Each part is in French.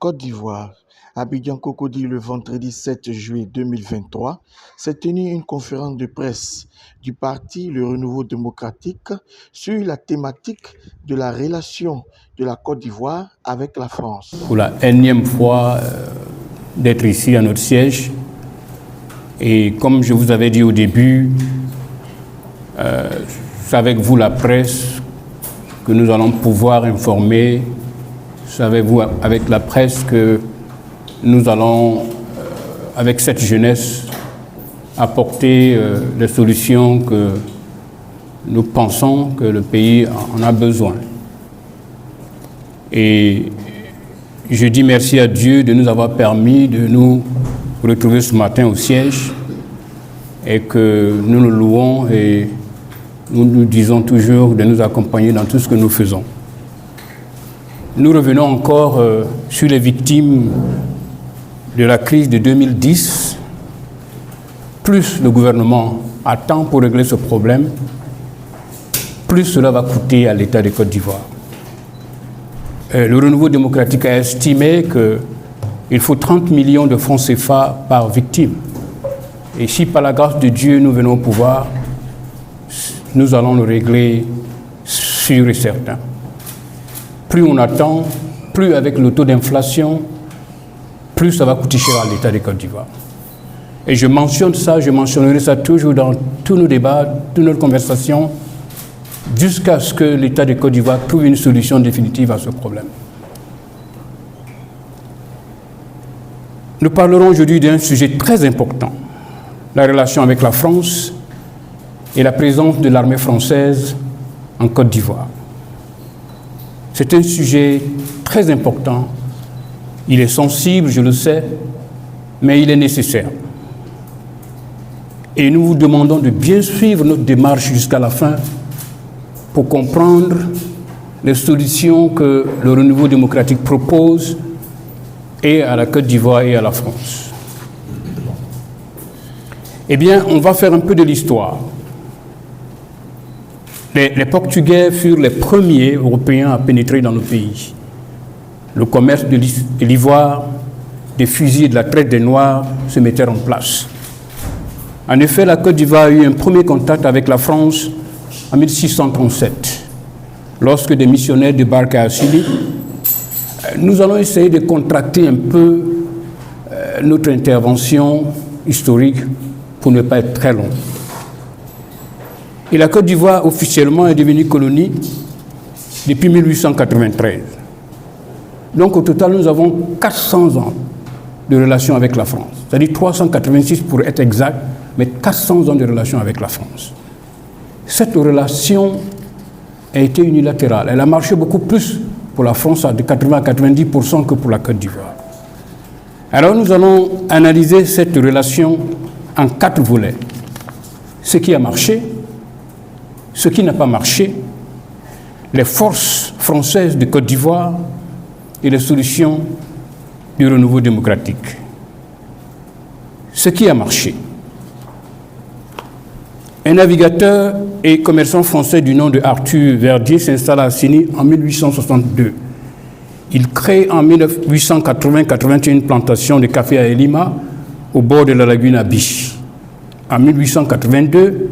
Côte d'Ivoire, Abidjan Cocody, le vendredi 7 juillet 2023, s'est tenue une conférence de presse du parti Le Renouveau démocratique sur la thématique de la relation de la Côte d'Ivoire avec la France. Pour la énième fois d'être ici à notre siège, et comme je vous avais dit au début, c'est avec vous la presse que nous allons pouvoir informer. C'est avec vous, avec la presse, que nous allons, avec cette jeunesse, apporter les solutions que nous pensons que le pays en a besoin. Et je dis merci à Dieu de nous avoir permis de nous retrouver ce matin au siège et que nous le louons et nous nous disons toujours de nous accompagner dans tout ce que nous faisons. Nous revenons encore sur les victimes de la crise de 2010. Plus le gouvernement attend pour régler ce problème, plus cela va coûter à l'État de Côte d'Ivoire. Le Renouveau démocratique a estimé qu'il faut 30 millions de francs CFA par victime. Et si par la grâce de Dieu nous venons au pouvoir, nous allons le régler sûr et certain. Plus on attend, plus avec le taux d'inflation, plus ça va coûter cher à l'État de Côte d'Ivoire. Et je mentionne ça, je mentionnerai ça toujours dans tous nos débats, toutes nos conversations, jusqu'à ce que l'État de Côte d'Ivoire trouve une solution définitive à ce problème. Nous parlerons aujourd'hui d'un sujet très important, la relation avec la France et la présence de l'armée française en Côte d'Ivoire. C'est un sujet très important. Il est sensible, je le sais, mais il est nécessaire. Et nous vous demandons de bien suivre notre démarche jusqu'à la fin pour comprendre les solutions que le Renouveau démocratique propose et à la Côte d'Ivoire et à la France. Eh bien, on va faire un peu de l'histoire. Les Portugais furent les premiers Européens à pénétrer dans le pays. Le commerce de l'ivoire, des fusils et de la traite des Noirs se mettaient en place. En effet, la Côte d'Ivoire a eu un premier contact avec la France en 1637, lorsque des missionnaires débarquent à Assili. Nous allons essayer de contracter un peu notre intervention historique pour ne pas être très long. Et la Côte d'Ivoire, officiellement, est devenue colonie depuis 1893. Donc, au total, nous avons 400 ans de relations avec la France. C'est-à-dire 386 pour être exact, mais 400 ans de relations avec la France. Cette relation a été unilatérale. Elle a marché beaucoup plus pour la France, de 80 à 90% que pour la Côte d'Ivoire. Alors, nous allons analyser cette relation en 4 volets. Ce qui a marché, ce qui n'a pas marché, les forces françaises de Côte d'Ivoire et les solutions du Renouveau démocratique. Ce qui a marché. Un navigateur et commerçant français du nom de Arthur Verdier s'installe à Assini en 1862. Il crée en 1880-81 une plantation de café à Elima, au bord de la lagune à Biche. En 1882,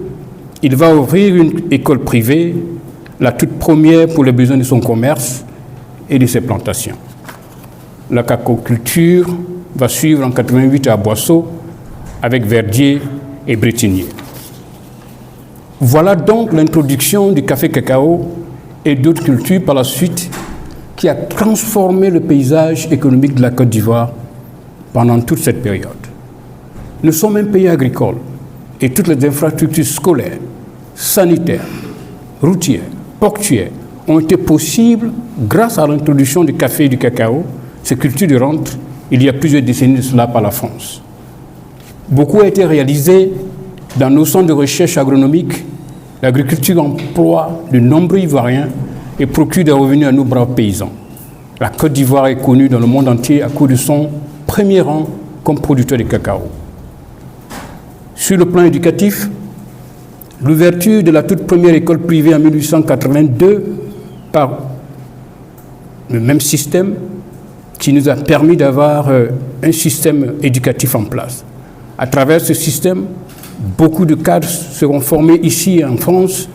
il va ouvrir une école privée, la toute première pour les besoins de son commerce et de ses plantations. La cacaoculture va suivre en 88 à Boisseau avec Verdier et Bretignier. Voilà donc l'introduction du café cacao et d'autres cultures par la suite qui a transformé le paysage économique de la Côte d'Ivoire pendant toute cette période. Nous sommes un pays agricole et toutes les infrastructures scolaires, sanitaires, routières, portuaires ont été possibles grâce à l'introduction du café et du cacao, ces cultures de rente, il y a plusieurs décennies de cela par la France. Beaucoup a été réalisé dans nos centres de recherche agronomique. L'agriculture emploie de nombreux Ivoiriens et procure des revenus à nos braves paysans. La Côte d'Ivoire est connue dans le monde entier à cause de son premier rang comme producteur de cacao. Sur le plan éducatif, l'ouverture de la toute première école privée en 1882 par le même système qui nous a permis d'avoir un système éducatif en place. À travers ce système, beaucoup de cadres seront formés ici en France,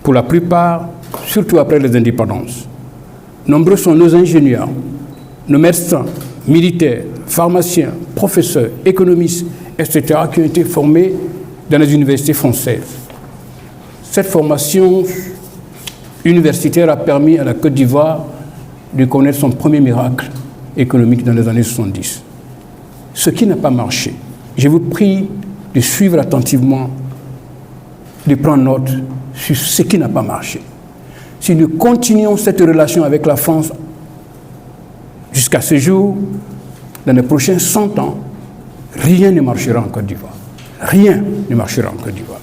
pour la plupart, surtout après les indépendances. Nombreux sont nos ingénieurs, nos médecins, militaires, pharmaciens, professeurs, économistes, etc., qui ont été formés dans les universités françaises. Cette formation universitaire a permis à la Côte d'Ivoire de connaître son premier miracle économique dans les années 70. Ce qui n'a pas marché. Je vous prie de suivre attentivement, de prendre note sur ce qui n'a pas marché. Si nous continuons cette relation avec la France jusqu'à ce jour, dans les prochains 100 ans, rien ne marchera en Côte d'Ivoire. Rien ne marchera en Côte d'Ivoire.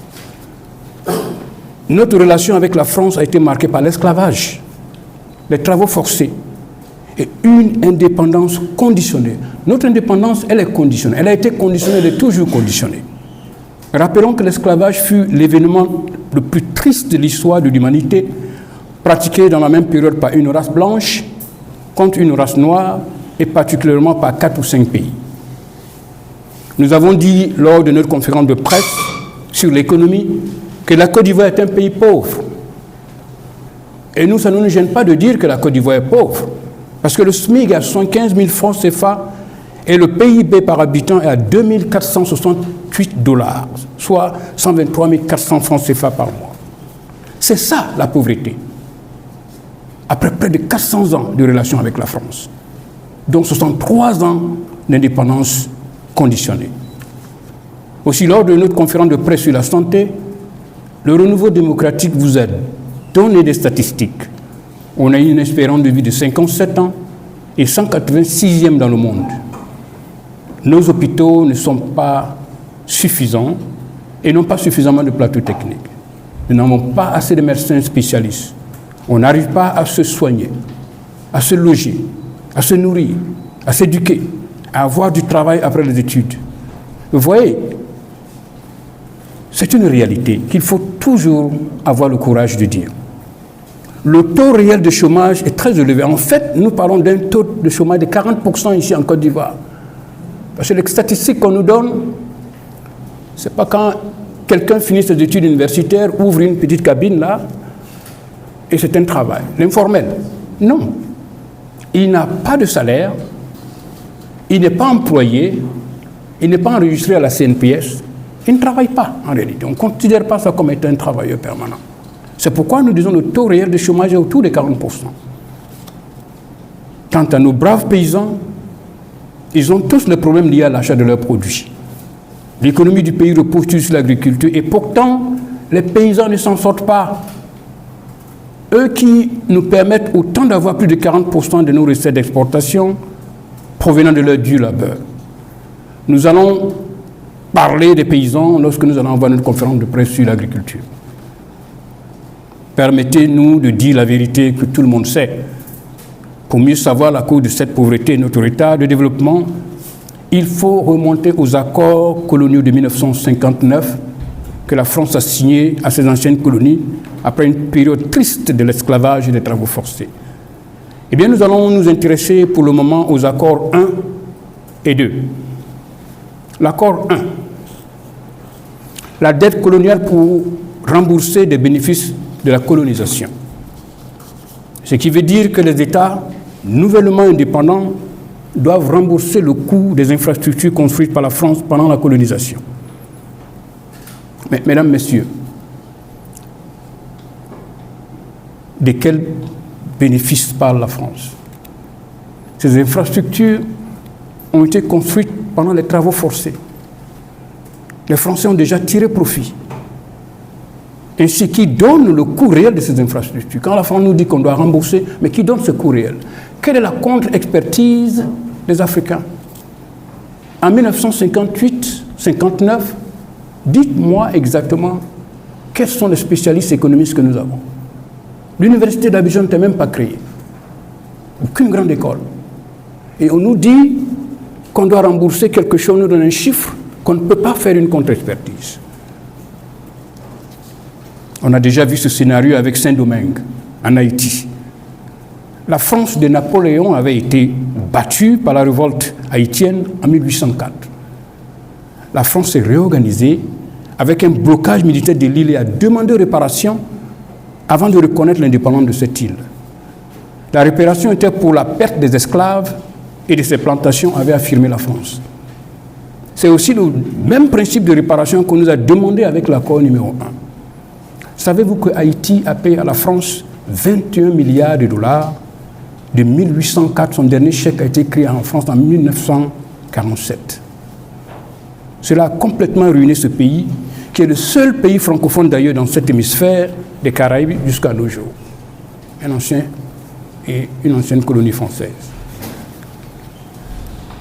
Notre relation avec la France a été marquée par l'esclavage, les travaux forcés et une indépendance conditionnée. Notre indépendance, elle est conditionnée. Elle a été conditionnée, elle est toujours conditionnée. Rappelons que l'esclavage fut l'événement le plus triste de l'histoire de l'humanité, pratiqué dans la même période par une race blanche contre une race noire et particulièrement par 4 ou 5 pays. Nous avons dit lors de notre conférence de presse sur l'économie que la Côte d'Ivoire est un pays pauvre. Et nous, ça ne nous gêne pas de dire que la Côte d'Ivoire est pauvre, parce que le SMIC est à 75 000 francs CFA et le PIB par habitant est à 2 468 $, soit 123 400 francs CFA par mois. C'est ça la pauvreté. Après près de 400 ans de relation avec la France, donc 63 ans d'indépendance conditionnée. Aussi, lors de notre conférence de presse sur la santé, le renouveau démocratique vous a donné des statistiques. On a eu une espérance de vie de 57 ans et 186e dans le monde. Nos hôpitaux ne sont pas suffisants et n'ont pas suffisamment de plateaux techniques. Nous n'avons pas assez de médecins spécialistes. On n'arrive pas à se soigner, à se loger, à se nourrir, à s'éduquer, à avoir du travail après les études. Vous voyez, c'est une réalité qu'il faut toujours avoir le courage de dire. Le taux réel de chômage est très élevé. En fait, nous parlons d'un taux de chômage de 40% ici en Côte d'Ivoire. Parce que les statistiques qu'on nous donne, ce n'est pas quand quelqu'un finit ses études universitaires, ouvre une petite cabine là, et c'est un travail. L'informel, non. Il n'a pas de salaire, il n'est pas employé, il n'est pas enregistré à la CNPS, il ne travaille pas en réalité. On ne considère pas ça comme étant un travailleur permanent. C'est pourquoi nous disons que le taux réel de chômage est autour de 40%. Quant à nos braves paysans, ils ont tous les problèmes liés à l'achat de leurs produits. L'économie du pays repose sur l'agriculture et pourtant, les paysans ne s'en sortent pas. Eux qui nous permettent autant d'avoir plus de 40% de nos recettes d'exportation provenant de leur dur labeur. Nous allons parler des paysans lorsque nous allons avoir notre conférence de presse sur l'agriculture. Permettez-nous de dire la vérité que tout le monde sait. Pour mieux savoir la cause de cette pauvreté et notre état de développement, il faut remonter aux accords coloniaux de 1959 que la France a signés à ses anciennes colonies après une période triste de l'esclavage et des travaux forcés. Eh bien, nous allons nous intéresser pour le moment aux accords 1 et 2. L'accord 1, la dette coloniale pour rembourser des bénéfices de la colonisation. Ce qui veut dire que les États nouvellement indépendants doivent rembourser le coût des infrastructures construites par la France pendant la colonisation. Mais, mesdames, messieurs, de quels bénéfices parle la France? Ces infrastructures ont été construites pendant les travaux forcés. Les Français ont déjà tiré profit. Ainsi, qui donne le coût réel de ces infrastructures? Quand la France nous dit qu'on doit rembourser, mais qui donne ce coût réel? Quelle est la contre-expertise des Africains? En 1958-59, dites-moi exactement quels sont les spécialistes économistes que nous avons. L'université d'Abidjan n'était même pas créée. Aucune grande école. Et on nous dit qu'on doit rembourser quelque chose, on nous donne un chiffre, qu'on ne peut pas faire une contre-expertise. On a déjà vu ce scénario avec Saint-Domingue, en Haïti. la France de Napoléon avait été battue par la révolte haïtienne en 1804. La France s'est réorganisée avec un blocage militaire de l'île et a demandé réparation avant de reconnaître l'indépendance de cette île. La réparation était pour la perte des esclaves et de ses plantations, avait affirmé la France. C'est aussi le même principe de réparation qu'on nous a demandé avec l'accord numéro 1. Savez-vous que Haïti a payé à la France 21 milliards de dollars de 1804, son dernier chèque a été créé en France en 1947. Cela a complètement ruiné ce pays, qui est le seul pays francophone d'ailleurs dans cet hémisphère des Caraïbes jusqu'à nos jours. Une ancienne colonie française.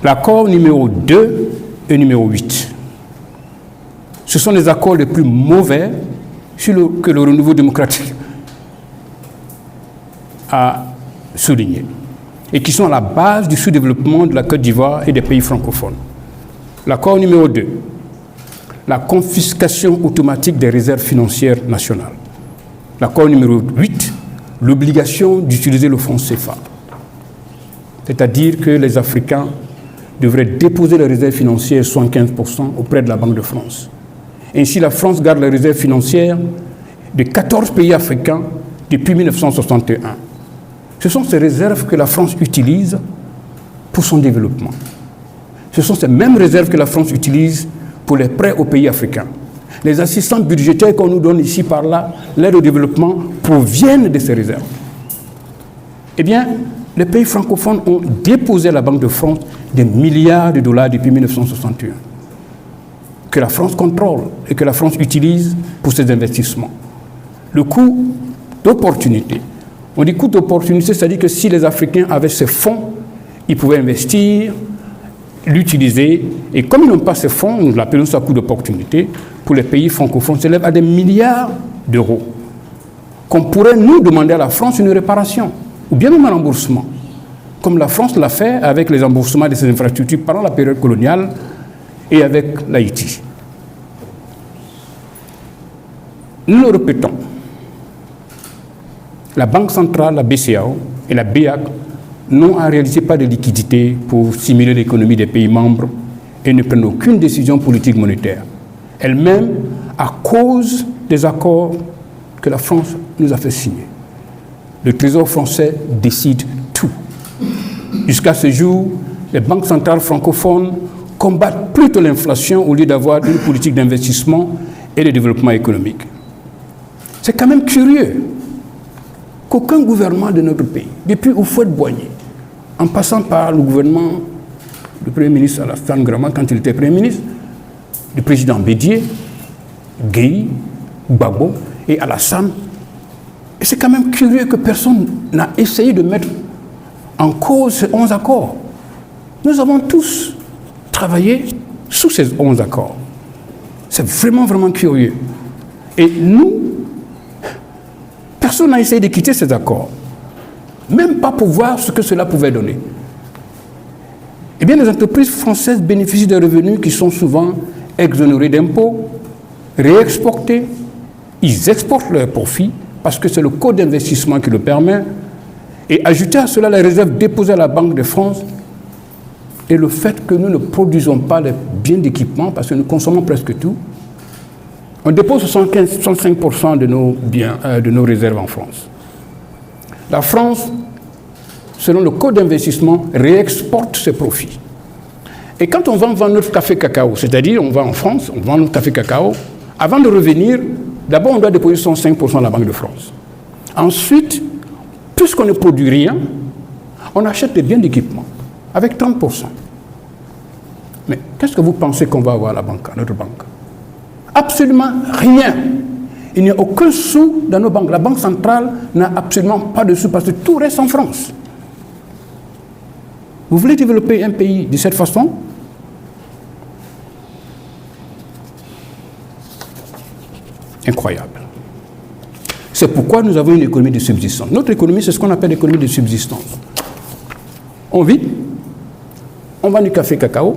L'accord numéro 2 et numéro 8. Ce sont les accords les plus mauvais que le renouveau démocratique a souligné et qui sont à la base du sous-développement de la Côte d'Ivoire et des pays francophones. L'accord numéro 2, la confiscation automatique des réserves financières nationales. L'accord numéro 8, l'obligation d'utiliser le franc CFA. C'est-à-dire que les Africains devraient déposer les réserves financières 75% auprès de la Banque de France. Ainsi, la France garde les réserves financières de 14 pays africains depuis 1961. Ce sont ces réserves que la France utilise pour son développement. Ce sont ces mêmes réserves que la France utilise pour les prêts aux pays africains. Les assistances budgétaires qu'on nous donne ici par là, l'aide au développement, proviennent de ces réserves. Eh bien, les pays francophones ont déposé à la Banque de France des milliards de dollars depuis 1961, que la France contrôle et que la France utilise pour ses investissements. Le coût d'opportunité. On dit coût d'opportunité, c'est-à-dire que si les Africains avaient ces fonds, ils pouvaient investir, l'utiliser, et comme ils n'ont pas ces fonds, nous l'appelons ça coût d'opportunité, pour les pays francophones, s'élève à des milliards d'euros, qu'on pourrait nous demander à la France une réparation, ou bien même un remboursement, comme la France l'a fait avec les remboursements de ses infrastructures pendant la période coloniale et avec l'Haïti. Nous le répétons, la Banque centrale, la BCEAO et la BEAC n'ont en réalité pas de liquidité pour stimuler l'économie des pays membres et ne prennent aucune décision politique monétaire. Elles-mêmes, à cause des accords que la France nous a fait signer. Le Trésor français décide tout. Jusqu'à ce jour, les banques centrales francophones combattent plutôt l'inflation au lieu d'avoir une politique d'investissement et de développement économique. C'est quand même curieux qu'aucun gouvernement de notre pays, depuis Houphouët-Boigny, en passant par le gouvernement du Premier ministre Alassane Dramane quand il était Premier ministre, du président Bédié, Guèye, Gbagbo et Alassane, et c'est quand même curieux que personne n'a essayé de mettre en cause ces 11 accords. Nous avons tous travaillé sous ces 11 accords. C'est vraiment, vraiment curieux. Et nous, personne n'a essayé de quitter ces accords, même pas pour voir ce que cela pouvait donner. Eh bien, les entreprises françaises bénéficient de revenus qui sont souvent exonérés d'impôts, réexportés, ils exportent leurs profits parce que c'est le code d'investissement qui le permet, et ajouter à cela les réserves déposées à la Banque de France et le fait que nous ne produisons pas les biens d'équipement parce que nous consommons presque tout. On dépose 65% de nos biens, de nos réserves en France. La France, selon le code d'investissement, réexporte ses profits. Et quand on va vendre notre café cacao, c'est-à-dire on va en France, on vend notre café cacao, avant de revenir, d'abord on doit déposer 65% à la Banque de France. Ensuite, puisqu'on ne produit rien, on achète des biens d'équipement avec 30%. Mais qu'est-ce que vous pensez qu'on va avoir à la banque, à notre banque? Absolument rien. Il n'y a aucun sou dans nos banques. La Banque centrale n'a absolument pas de sous parce que tout reste en France. Vous voulez développer un pays de cette façon? Incroyable. C'est pourquoi nous avons une économie de subsistance. Notre économie, c'est ce qu'on appelle l'économie de subsistance. On vit, on vend du café cacao,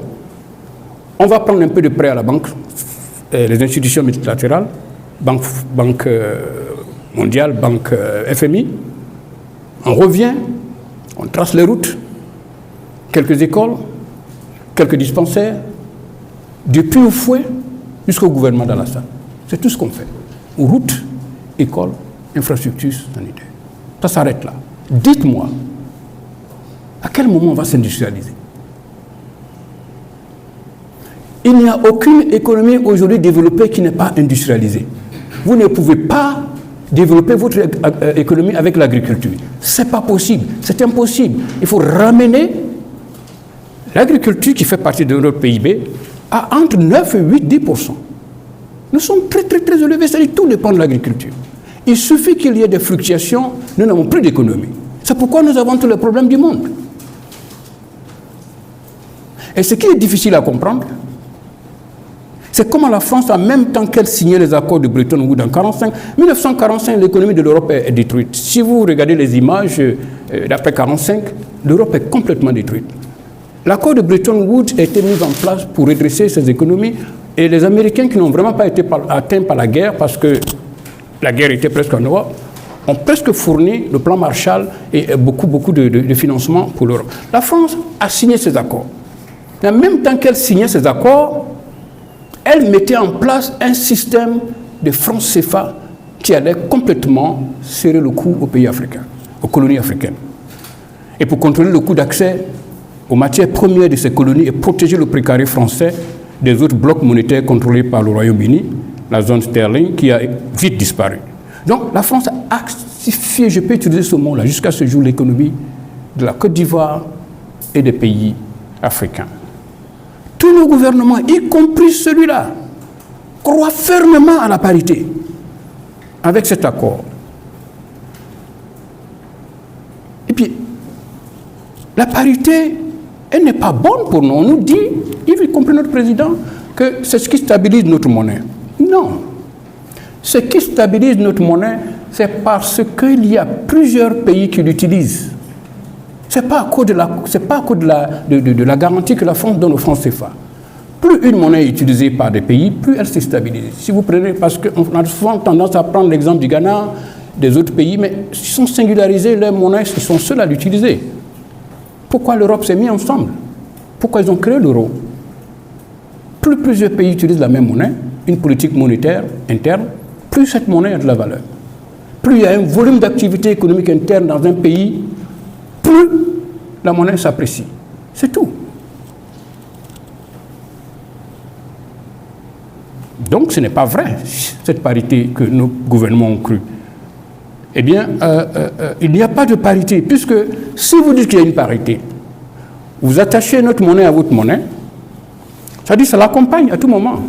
on va prendre un peu de prêt à la banque, les institutions multilatérales, Banque mondiale, Banque FMI, on revient, On trace les routes, quelques écoles, quelques dispensaires, du Puy au Fouet jusqu'au gouvernement d'Alassane. C'est tout ce qu'on fait. Routes, écoles, infrastructures sanitaires. Ça s'arrête là. Dites-moi, à quel moment on va s'industrialiser? Il n'y a aucune économie aujourd'hui développée qui n'est pas industrialisée. Vous ne pouvez pas développer votre économie avec l'agriculture. Ce n'est pas possible, c'est impossible. Il faut ramener l'agriculture qui fait partie de notre PIB à entre 9 et 8, 10%. Nous sommes très, très, très élevés, c'est-à-dire tout dépend de l'agriculture. Il suffit qu'il y ait des fluctuations, nous n'avons plus d'économie. C'est pourquoi nous avons tous les problèmes du monde. Et ce qui est difficile à comprendre, c'est comment la France, en même temps qu'elle signait les accords de Bretton Woods en 1945, l'économie de l'Europe est détruite. Si vous regardez les images d'après 1945, l'Europe est complètement détruite. L'accord de Bretton Woods a été mis en place pour redresser ces économies et les Américains qui n'ont vraiment pas été atteints par la guerre, parce que la guerre était presque en Europe, ont presque fourni le plan Marshall et beaucoup de financement pour l'Europe. La France a signé ces accords. Et en même temps qu'elle signait ces accords, elle mettait en place un système de francs CFA qui allait complètement serrer le cou aux pays africains, aux colonies africaines. Et pour contrôler le coût d'accès aux matières premières de ces colonies et protéger le précaré français des autres blocs monétaires contrôlés par le Royaume-Uni, la zone sterling, qui a vite disparu. Donc la France a actifié, je peux utiliser ce mot-là, jusqu'à ce jour, l'économie de la Côte d'Ivoire et des pays africains. Tous nos gouvernements, y compris celui-là, croient fermement à la parité avec cet accord. Et puis, la parité, elle n'est pas bonne pour nous. On nous dit, y compris notre président, que c'est ce qui stabilise notre monnaie. Non. Ce qui stabilise notre monnaie, c'est parce qu'il y a plusieurs pays qui l'utilisent. Ce n'est pas à cause de la garantie que la France donne aux francs CFA. Plus une monnaie est utilisée par des pays, plus elle se stabilise. Si vous prenez, parce qu'on a souvent tendance à prendre l'exemple du Ghana, des autres pays, mais ils sont singularisés, leurs monnaies, ils sont seuls à l'utiliser. Pourquoi l'Europe s'est mise ensemble? Pourquoi ils ont créé l'euro? Plus plusieurs pays utilisent la même monnaie, une politique monétaire interne, plus cette monnaie a de la valeur. Plus il y a un volume d'activité économique interne dans un pays, plus la monnaie s'apprécie. C'est tout. Donc ce n'est pas vrai, cette parité que nos gouvernements ont cru. Eh bien, il n'y a pas de parité, puisque si vous dites qu'il y a une parité, vous attachez notre monnaie à votre monnaie, ça dit que ça l'accompagne à tout moment.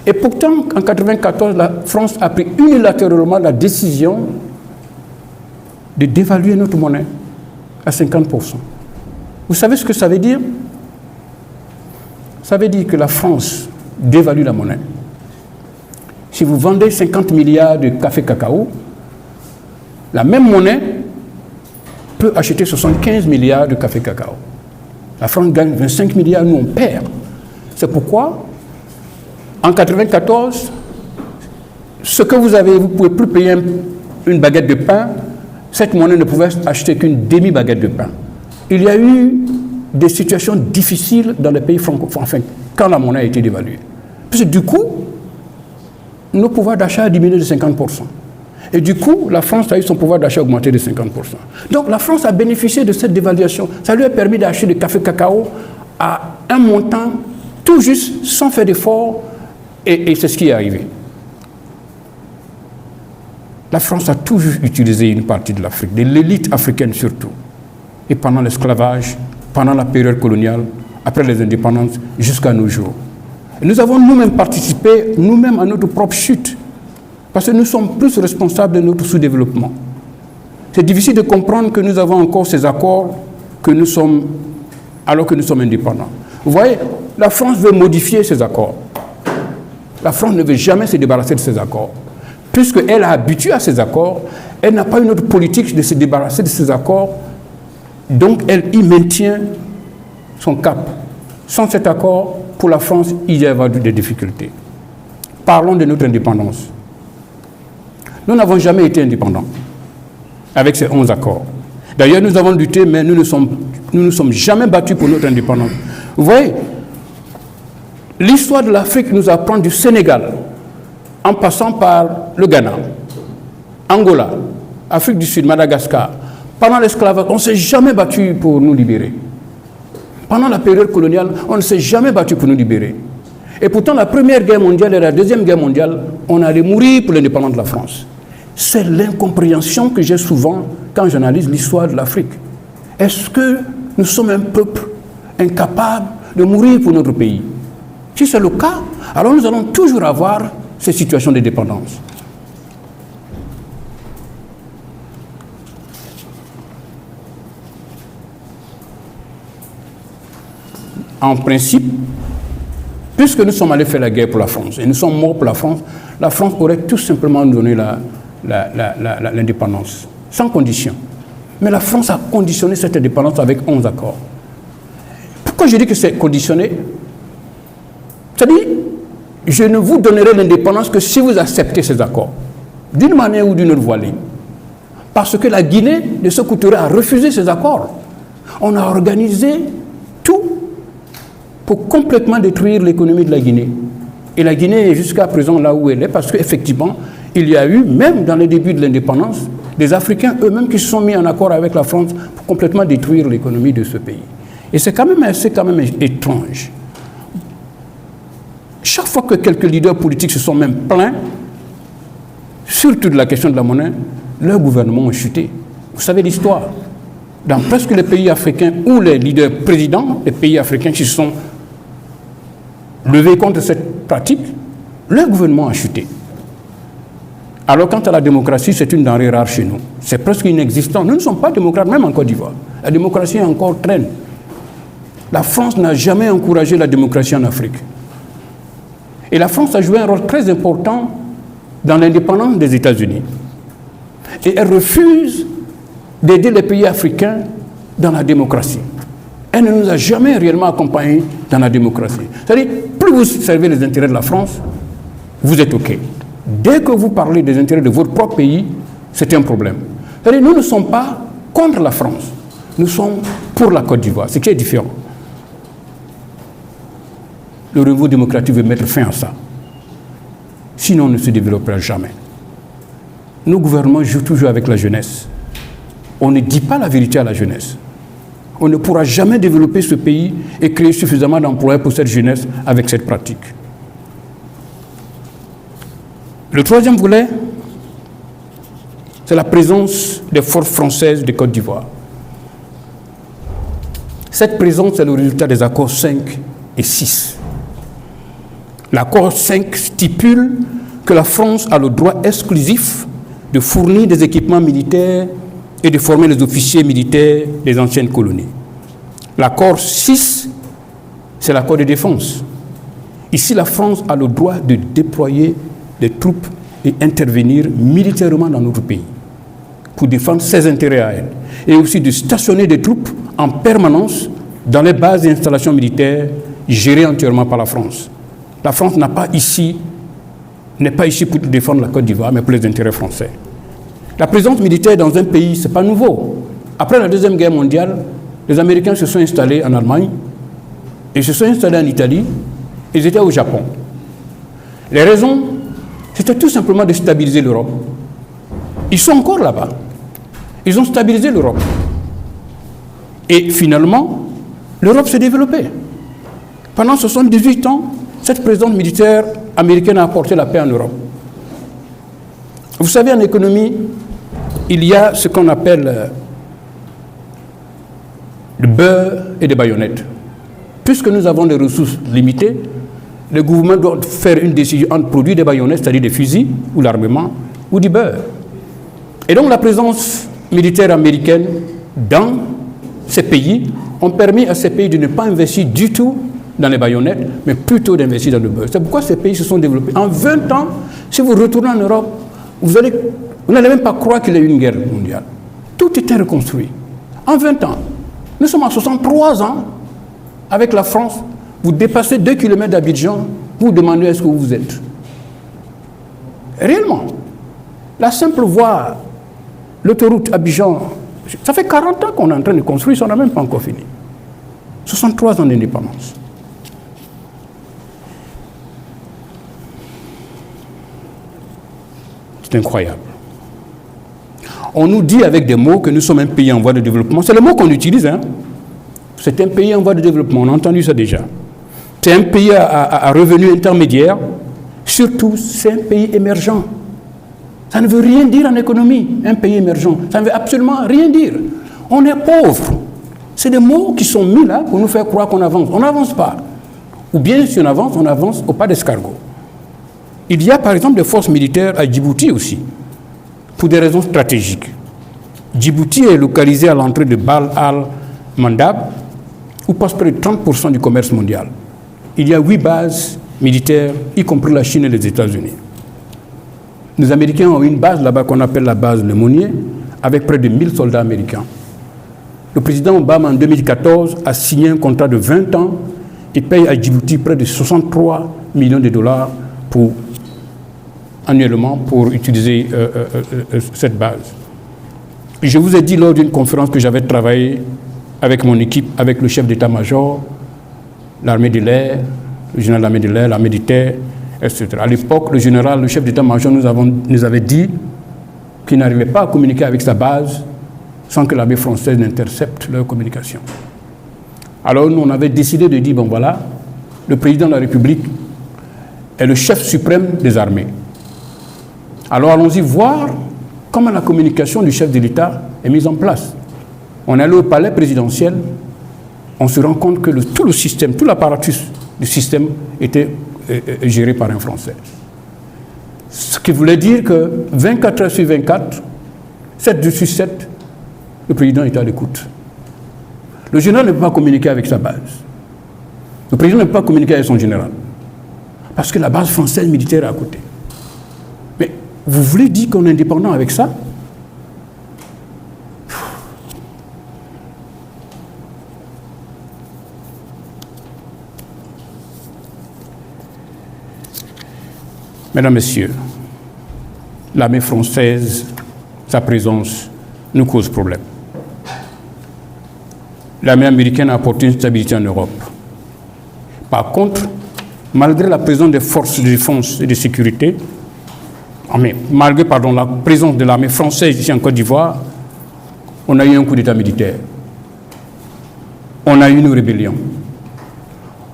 Et pourtant, en 1994, la France a pris unilatéralement la décision de dévaluer notre monnaie à 50%. Vous savez ce que ça veut dire? Ça veut dire que la France dévalue la monnaie. Si vous vendez 50 milliards de café cacao, la même monnaie peut acheter 75 milliards de café cacao. La France gagne 25 milliards, nous on perd. C'est pourquoi, en 1994, ce que vous avez, vous ne pouvez plus payer une baguette de pain, cette monnaie ne pouvait acheter qu'une demi-baguette de pain. Il y a eu des situations difficiles dans les pays francophones, enfin, quand la monnaie a été dévaluée. Parce que du coup, nos pouvoirs d'achat ont diminué de 50%. Et du coup, la France a eu son pouvoir d'achat augmenté de 50%. Donc la France a bénéficié de cette dévaluation. Ça lui a permis d'acheter du café cacao à un montant tout juste, sans faire d'efforts, et c'est ce qui est arrivé. La France a toujours utilisé une partie de l'Afrique, de l'élite africaine surtout. Et pendant l'esclavage, pendant la période coloniale, après les indépendances, jusqu'à nos jours. Et nous avons nous-mêmes participé, nous-mêmes, à notre propre chute. Parce que nous sommes plus responsables de notre sous-développement. C'est difficile de comprendre que nous avons encore ces accords que nous sommes, alors que nous sommes indépendants. Vous voyez, la France veut modifier ces accords. La France ne veut jamais se débarrasser de ces accords. Puisqu'elle a habitué à ces accords, elle n'a pas une autre politique de se débarrasser de ces accords. Donc elle y maintient son cap. Sans cet accord, pour la France, il y a des difficultés. Parlons de notre indépendance. Nous n'avons jamais été indépendants avec ces 11 accords. D'ailleurs, nous avons lutté, mais nous ne sommes jamais battus pour notre indépendance. Vous voyez, l'histoire de l'Afrique nous apprend du Sénégal, en passant par le Ghana, Angola, Afrique du Sud, Madagascar. Pendant l'esclavage, on ne s'est jamais battu pour nous libérer. Pendant la période coloniale, on ne s'est jamais battu pour nous libérer. Et pourtant, la Première Guerre mondiale et la Deuxième Guerre mondiale, on allait mourir pour l'indépendance de la France. C'est l'incompréhension que j'ai souvent quand j'analyse l'histoire de l'Afrique. Est-ce que nous sommes un peuple incapable de mourir pour notre pays? Si c'est le cas, alors nous allons toujours avoir ces situations de dépendance. En principe, puisque nous sommes allés faire la guerre pour la France et nous sommes morts pour la France aurait tout simplement donné l'indépendance, sans condition. Mais la France a conditionné cette indépendance avec 11 accords. Pourquoi je dis que c'est conditionné? C'est-à-dire, je ne vous donnerai l'indépendance que si vous acceptez ces accords, d'une manière ou d'une autre voilée. Parce que la Guinée, de ce côté, a refusé ces accords. On a organisé tout pour complètement détruire l'économie de la Guinée. Et la Guinée est jusqu'à présent là où elle est, parce qu'effectivement, il y a eu, même dans les débuts de l'indépendance, des Africains eux-mêmes qui se sont mis en accord avec la France pour complètement détruire l'économie de ce pays. Et c'est quand même étrange. Chaque fois que quelques leaders politiques se sont même plaints, surtout de la question de la monnaie, leurs gouvernements ont chuté. Vous savez l'histoire. Dans presque les pays africains où les leaders présidents des pays africains qui se sont levés contre cette pratique, leur gouvernement a chuté. Alors quant à la démocratie, c'est une denrée rare chez nous. C'est presque inexistant. Nous ne sommes pas démocrates, même en Côte d'Ivoire. La démocratie est encore traîne. La France n'a jamais encouragé la démocratie en Afrique. Et la France a joué un rôle très important dans l'indépendance des États-Unis. Et elle refuse d'aider les pays africains dans la démocratie. Elle ne nous a jamais réellement accompagnés dans la démocratie. C'est-à-dire, plus vous servez les intérêts de la France, vous êtes OK. Dès que vous parlez des intérêts de votre propre pays, c'est un problème. C'est-à-dire, nous ne sommes pas contre la France. Nous sommes pour la Côte d'Ivoire, ce qui est différent. Le renouveau démocratique veut mettre fin à ça. Sinon, on ne se développera jamais. Nos gouvernements jouent toujours avec la jeunesse. On ne dit pas la vérité à la jeunesse. On ne pourra jamais développer ce pays et créer suffisamment d'emplois pour cette jeunesse avec cette pratique. Le troisième volet, c'est la présence des forces françaises de Côte d'Ivoire. Cette présence est le résultat des accords 5 et 6. L'accord 5 stipule que la France a le droit exclusif de fournir des équipements militaires et de former les officiers militaires des anciennes colonies. L'accord 6, c'est l'accord de défense. Ici, la France a le droit de déployer des troupes et intervenir militairement dans notre pays pour défendre ses intérêts à elle. Et aussi de stationner des troupes en permanence dans les bases et installations militaires gérées entièrement par la France. La France n'est pas ici pour défendre la Côte d'Ivoire, mais pour les intérêts français. La présence militaire dans un pays, ce n'est pas nouveau. Après la Deuxième Guerre mondiale, les Américains se sont installés en Allemagne, ils se sont installés en Italie, ils étaient au Japon. Les raisons, c'était tout simplement de stabiliser l'Europe. Ils sont encore là-bas. Ils ont stabilisé l'Europe. Et finalement, l'Europe s'est développée. Pendant 78 ans, cette présence militaire américaine a apporté la paix en Europe. Vous savez, en économie, il y a ce qu'on appelle le beurre et des baïonnettes. Puisque nous avons des ressources limitées, le gouvernement doit faire une décision entre produire des baïonnettes, c'est-à-dire des fusils ou l'armement, ou du beurre. Et donc la présence militaire américaine dans ces pays ont permis à ces pays de ne pas investir du tout dans les baïonnettes, mais plutôt d'investir dans le beurre. C'est pourquoi ces pays se sont développés. En 20 ans, si vous retournez en Europe, vous n'allez même pas croire qu'il y a eu une guerre mondiale. Tout était reconstruit. En 20 ans. Nous sommes à 63 ans avec la France. Vous dépassez 2 km d'Abidjan, vous demandez est-ce que vous êtes. Réellement. La simple voie, l'autoroute Abidjan, Ça fait 40 ans qu'on est en train de construire, ça n'a même pas encore fini. 63 ans d'indépendance. C'est incroyable. On nous dit avec des mots que nous sommes un pays en voie de développement. C'est le mot qu'on utilise. Hein? C'est un pays en voie de développement. On a entendu ça déjà. C'est un pays à revenus intermédiaires. Surtout, c'est un pays émergent. Ça ne veut rien dire en économie, un pays émergent. Ça ne veut absolument rien dire. On est pauvre. C'est des mots qui sont mis là pour nous faire croire qu'on avance. On n'avance pas. Ou bien, si on avance au pas d'escargot. Il y a par exemple des forces militaires à Djibouti aussi, pour des raisons stratégiques. Djibouti est localisé à l'entrée de Bab al-Mandab, où passe près de 30% du commerce mondial. Il y a 8 bases militaires, y compris la Chine et les États-Unis. Les Américains ont une base là-bas qu'on appelle la base Le Monnier, avec près de 1000 soldats américains. Le président Obama, en 2014, a signé un contrat de 20 ans et paye à Djibouti près de 63 millions de dollars annuellement pour utiliser cette base. Et je vous ai dit lors d'une conférence que j'avais travaillé avec mon équipe, avec le chef d'état-major, l'armée de l'air, le général de l'armée de l'air, l'armée de terre, etc. À l'époque, le chef d'état-major nous avait dit qu'il n'arrivait pas à communiquer avec sa base sans que l'armée française n'intercepte leur communication. Alors nous, on avait décidé de dire, bon voilà, le président de la République est le chef suprême des armées. Alors allons-y voir comment la communication du chef de l'État est mise en place. On est allé au palais présidentiel, on se rend compte que tout le système, tout l'apparatus du système était géré par un Français. Ce qui voulait dire que 24 heures sur 24, 7 jours sur 7, le président était à l'écoute. Le général ne peut pas communiquer avec sa base. Le président ne peut pas communiquer avec son général. Parce que la base française militaire est à côté. Mais vous voulez dire qu'on est indépendant avec ça? Mesdames, Messieurs, l'armée française, sa présence, nous cause problème. L'armée américaine a apporté une stabilité en Europe. Par contre, malgré la présence des forces de défense et de sécurité, malgré la présence de l'armée française ici en Côte d'Ivoire, on a eu un coup d'État militaire. On a eu une rébellion.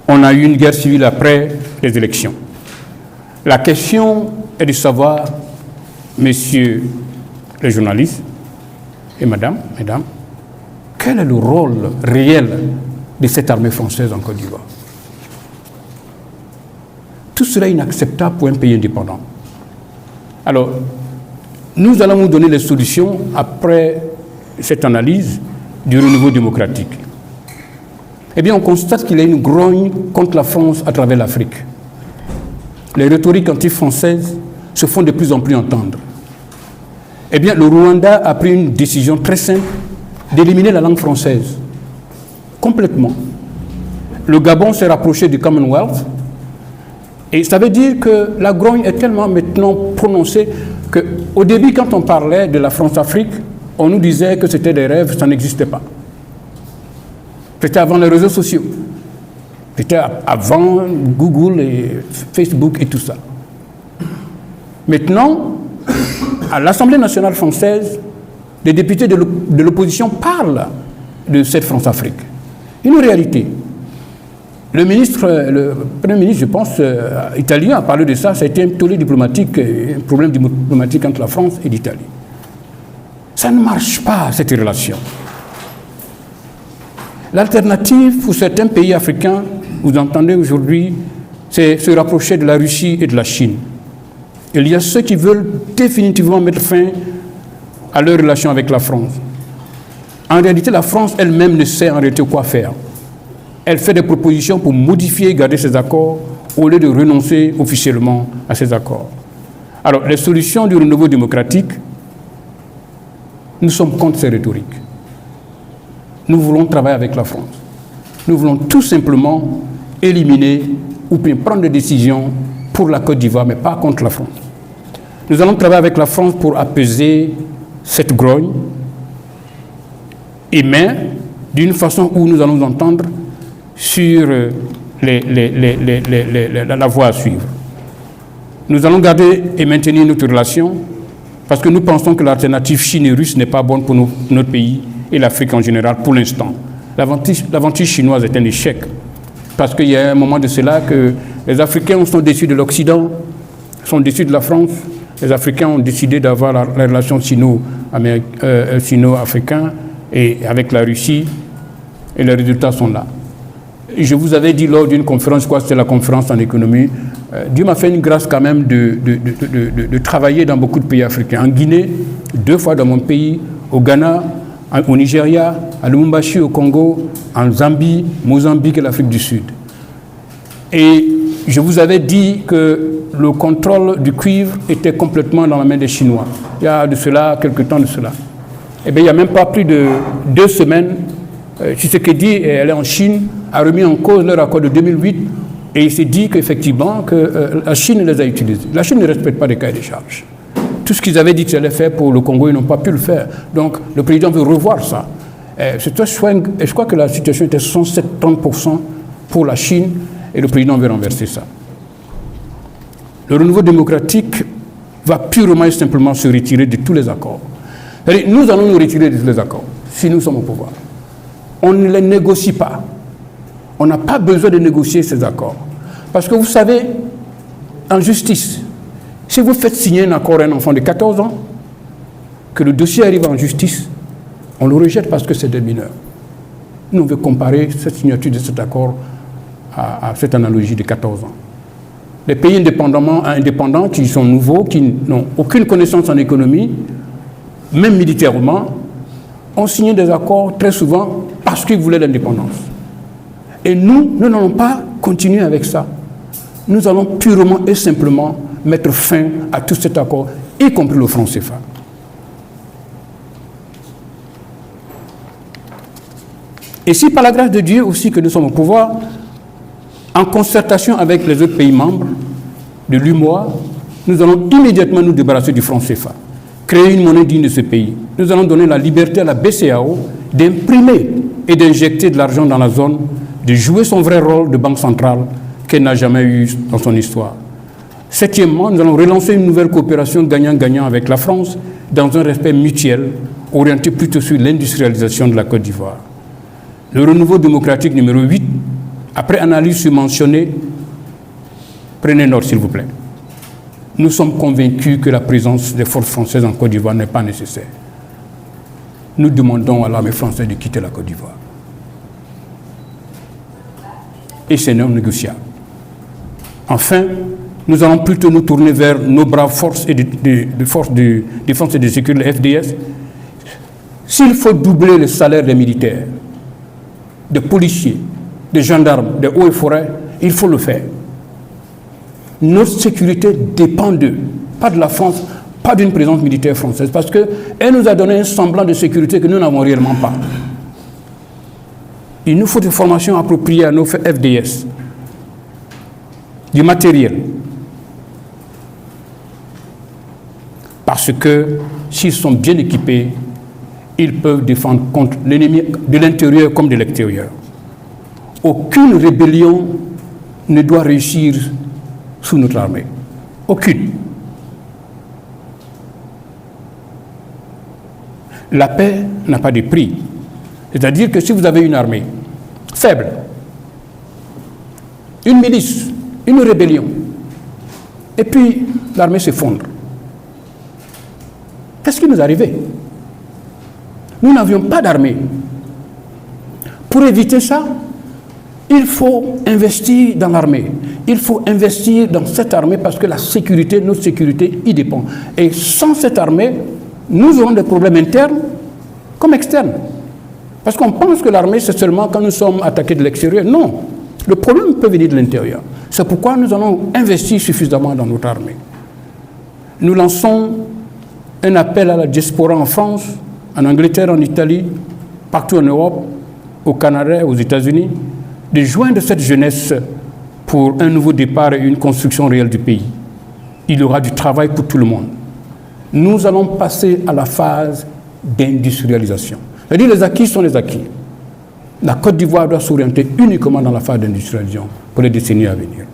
On a eu une guerre civile après les élections. La question est de savoir, messieurs les journalistes et mesdames, quel est le rôle réel de cette armée française en Côte d'Ivoire? Tout cela est inacceptable pour un pays indépendant. Alors, nous allons vous donner les solutions après cette analyse du renouveau démocratique. Eh bien, on constate qu'il y a une grogne contre la France à travers l'Afrique. Les rhétoriques anti-françaises se font de plus en plus entendre. Eh bien, le Rwanda a pris une décision très simple d'éliminer la langue française. Complètement. Le Gabon s'est rapproché du Commonwealth. Et ça veut dire que la grogne est tellement maintenant prononcée qu'au début, quand on parlait de la France-Afrique, on nous disait que c'était des rêves, ça n'existait pas. C'était avant les réseaux sociaux. C'était avant Google et Facebook et tout ça. Maintenant, à l'Assemblée nationale française, les députés de l'opposition parlent de cette France-Afrique. Une réalité. Le Premier ministre, je pense, italien a parlé de ça. Ça a été un tollé diplomatique, un problème diplomatique entre la France et l'Italie. Ça ne marche pas, cette relation. L'alternative pour certains pays africains, vous entendez aujourd'hui, c'est se rapprocher de la Russie et de la Chine. Il y a ceux qui veulent définitivement mettre fin à leur relation avec la France. En réalité, la France elle-même ne sait en réalité quoi faire. Elle fait des propositions pour modifier et garder ces accords au lieu de renoncer officiellement à ces accords. Alors, les solutions du renouveau démocratique, nous sommes contre ces rhétoriques. Nous voulons travailler avec la France. Nous voulons tout simplement éliminer ou bien prendre des décisions pour la Côte d'Ivoire, mais pas contre la France. Nous allons travailler avec la France pour apaiser cette grogne. mais d'une façon où nous allons nous entendre sur la voie à suivre. Nous allons garder et maintenir notre relation parce que nous pensons que l'alternative Chine et russe n'est pas bonne pour notre pays et l'Afrique en général pour l'instant. L'aventure chinoise est un échec parce qu'il y a un moment de cela que les Africains sont déçus de l'Occident, sont déçus de la France. Les Africains ont décidé d'avoir la relation sino-africaine et avec la Russie et les résultats sont là. Je vous avais dit lors d'une conférence, je crois que c'était la conférence en économie, Dieu m'a fait une grâce quand même de travailler dans beaucoup de pays africains. En Guinée, 2 fois dans mon pays, au Ghana, au Nigeria, à Lubumbashi, au Congo, en Zambie, Mozambique et l'Afrique du Sud. Et je vous avais dit que le contrôle du cuivre était complètement dans la main des Chinois. Il y a de cela, quelques temps de cela. Eh bien, il n'y a même pas plus de 2 semaines, Tshisekedi, elle est en Chine, a remis en cause leur accord de 2008 et il s'est dit qu'effectivement que la Chine les a utilisés. La Chine ne respecte pas les cahiers des charges. Tout ce qu'ils avaient dit qu'ils allaient faire pour le Congo, ils n'ont pas pu le faire. Donc le président veut revoir ça. Je crois que la situation était 170% pour la Chine et le président veut renverser ça. Le renouveau démocratique va purement et simplement se retirer de tous les accords. C'est-à-dire, nous allons nous retirer de tous les accords si nous sommes au pouvoir. On ne les négocie pas. On n'a pas besoin de négocier ces accords. Parce que vous savez, en justice, si vous faites signer un accord à un enfant de 14 ans, que le dossier arrive en justice, on le rejette parce que c'est des mineurs. Nous, on veut comparer cette signature de cet accord à cette analogie de 14 ans. Les pays indépendants qui sont nouveaux, qui n'ont aucune connaissance en économie, même militairement, ont signé des accords très souvent parce qu'ils voulaient l'indépendance. Et nous n'allons pas continuer avec ça. Nous allons purement et simplement mettre fin à tout cet accord, y compris le franc CFA. Et si par la grâce de Dieu aussi que nous sommes au pouvoir, en concertation avec les autres pays membres de l'UMOA, nous allons immédiatement nous débarrasser du franc CFA, créer une monnaie digne de ce pays. Nous allons donner la liberté à la BCEAO d'imprimer et d'injecter de l'argent dans la zone, de jouer son vrai rôle de banque centrale qu'elle n'a jamais eu dans son histoire. 7e, nous allons relancer une nouvelle coopération gagnant-gagnant avec la France dans un respect mutuel orienté plutôt sur l'industrialisation de la Côte d'Ivoire. Le renouveau démocratique numéro 8, après analyse subventionnée, prenez note s'il vous plaît. Nous sommes convaincus que la présence des forces françaises en Côte d'Ivoire n'est pas nécessaire. Nous demandons à l'armée française de quitter la Côte d'Ivoire. Et c'est non négociable. Enfin, nous allons plutôt nous tourner vers nos braves forces de forces de défense et de sécurité, les FDS. S'il faut doubler le salaire des militaires, des policiers, des gendarmes, des hauts et forêts, il faut le faire. Notre sécurité dépend d'eux, pas de la France, pas d'une présence militaire française, parce qu'elle nous a donné un semblant de sécurité que nous n'avons réellement pas. Il nous faut des formations appropriées à nos FDS, du matériel. Parce que s'ils sont bien équipés, ils peuvent défendre contre l'ennemi de l'intérieur comme de l'extérieur. Aucune rébellion ne doit réussir sous notre armée. Aucune. La paix n'a pas de prix. C'est-à-dire que si vous avez une armée faible, une milice, une rébellion, et puis l'armée s'effondre, qu'est-ce qui nous est arrivé? Nous n'avions pas d'armée. Pour éviter ça, il faut investir dans l'armée. Il faut investir dans cette armée parce que la sécurité, notre sécurité, y dépend. Et sans cette armée, nous aurons des problèmes internes comme externes. Parce qu'on pense que l'armée, c'est seulement quand nous sommes attaqués de l'extérieur. Non, le problème peut venir de l'intérieur. C'est pourquoi nous allons investir suffisamment dans notre armée. Nous lançons un appel à la diaspora en France, en Angleterre, en Italie, partout en Europe, au Canada, aux États-Unis, de joindre cette jeunesse pour un nouveau départ et une construction réelle du pays. Il y aura du travail pour tout le monde. Nous allons passer à la phase d'industrialisation. C'est-à-dire les acquis sont les acquis. La Côte d'Ivoire doit s'orienter uniquement dans la phase d'industrialisation pour les décennies à venir.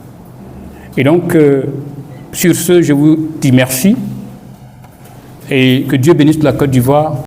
Et donc, sur ce, je vous dis merci et que Dieu bénisse la Côte d'Ivoire.